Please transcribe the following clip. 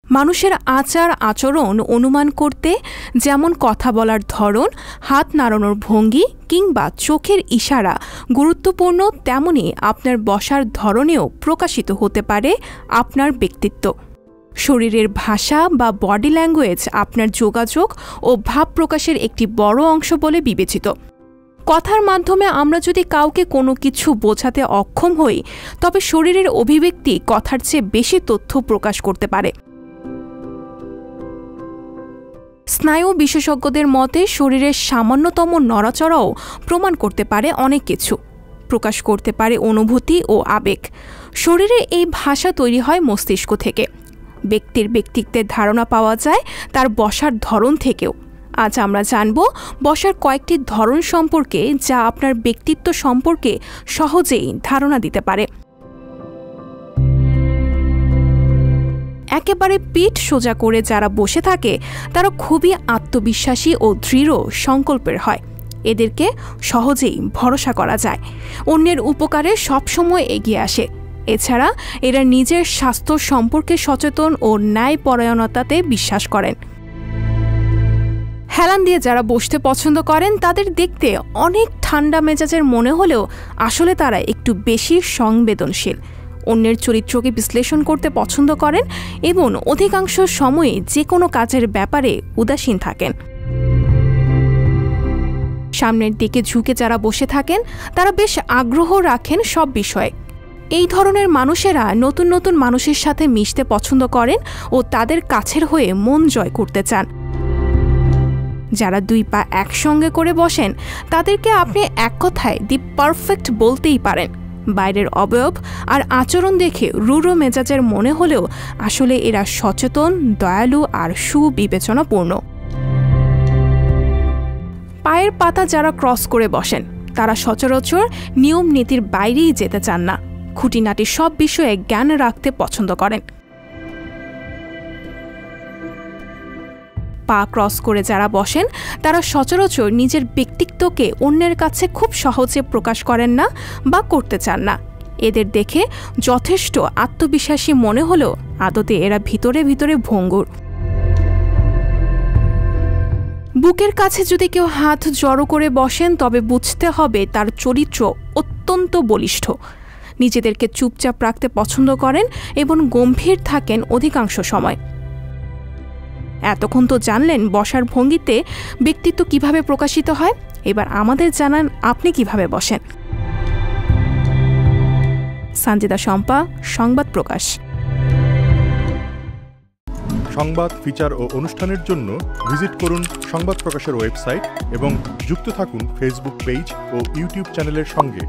মানুষের আচার আচরণ অনুমান করতে যেমন কথা বলার ধরন, হাত নাড়ানোর ভঙ্গি কিংবা চোখের ইশারা গুরুত্বপূর্ণ, তেমনি আপনার বসার ধরনেও প্রকাশিত হতে পারে আপনার ব্যক্তিত্ব। শরীরের ভাষা বা বডি ল্যাঙ্গুয়েজ আপনার যোগাযোগ ও ভাব প্রকাশের একটি বড় অংশ বলে বিবেচিত। কথার মাধ্যমে আমরা যদি কাউকে কোনো কিছু বোঝাতে অক্ষম হই, তবে শরীরের অভিব্যক্তি কথার চেয়ে বেশি তথ্য প্রকাশ করতে পারে। স্নায়ু বিশেষজ্ঞদের মতে শরীরের সামান্যতম নড়াচড়াও প্রমাণ করতে পারে অনেক কিছু, প্রকাশ করতে পারে অনুভূতি ও আবেগ। শরীরে এই ভাষা তৈরি হয় মস্তিষ্ক থেকে। ব্যক্তির ব্যক্তিত্বের ধারণা পাওয়া যায় তার বসার ধরন থেকেও। আজ আমরা জানব বসার কয়েকটি ধরন সম্পর্কে, যা আপনার ব্যক্তিত্ব সম্পর্কে সহজেই ধারণা দিতে পারে। একেবারে পিঠ সোজা করে যারা বসে থাকে তারা খুবই আত্মবিশ্বাসী ও দৃঢ় সংকল্পের হয়। এদেরকে সহজেই ভরসা করা যায়, অন্যের উপকারে সবসময় এগিয়ে আসে। এছাড়া এরা নিজের স্বাস্থ্য সম্পর্কে সচেতন ও ন্যায়পরায়ণতাতে বিশ্বাস করেন। হেলান দিয়ে যারা বসতে পছন্দ করেন তাদের দেখতে অনেক ঠান্ডা মেজাজের মনে হলেও আসলে তারা একটু বেশি সংবেদনশীল। অন্যের চরিত্রকে বিশ্লেষণ করতে পছন্দ করেন এবং অধিকাংশ সময়ে যে কোনো কাজের ব্যাপারে উদাসীন থাকেন। সামনের দিকে ঝুঁকে যারা বসে থাকেন তারা বেশ আগ্রহ রাখেন সব বিষয়ে। এই ধরনের মানুষেরা নতুন নতুন মানুষের সাথে মিশতে পছন্দ করেন ও তাদের কাছের হয়ে মন জয় করতে চান। যারা দুই পা একসঙ্গে করে বসেন তাদেরকে আপনি এক কথায় দি পারফেক্ট বলতেই পারেন। বাইরের অবয়ব আর আচরণ দেখে রূঢ় মেজাজের মনে হলেও আসলে এরা সচেতন, দয়ালু আর সুবিবেচনাপূর্ণ। পায়ের পাতা যারা ক্রস করে বসেন তারা সচরাচর নিয়ম নীতির বাইরেই যেতে চান না, খুঁটিনাটি সব বিষয়ে জ্ঞান রাখতে পছন্দ করেন। পা ক্রস করে যারা বসেন তারা সচরাচর নিজের ব্যক্তিত্বকে অন্যের কাছে খুব সহজে প্রকাশ করেন না বা করতে চান না। এদের দেখে যথেষ্ট আত্মবিশ্বাসী মনে হলেও আদতে এরা ভিতরে ভিতরে ভঙ্গুর। বুকের কাছে যদি কেউ হাত জড়ো করে বসেন তবে বুঝতে হবে তার চরিত্র অত্যন্ত বলিষ্ঠ। নিজেদেরকে চুপচাপ রাখতে পছন্দ করেন এবং গম্ভীর থাকেন অধিকাংশ সময়। এতক্ষণ তো জানলেন বসার ভঙ্গিতে ব্যক্তিত্ব কিভাবে প্রকাশিত হয়। এবার আমাদের জানান আপনি কিভাবে বসেন। সঞ্জিদা শম্পা, সংবাদ প্রকাশ। সংবাদ, ফিচার ও অনুষ্ঠানের জন্য ভিজিট করুন সংবাদ প্রকাশের ওয়েবসাইট এবং যুক্ত থাকুন ফেসবুক পেজ ও ইউটিউব চ্যানেলের সঙ্গে।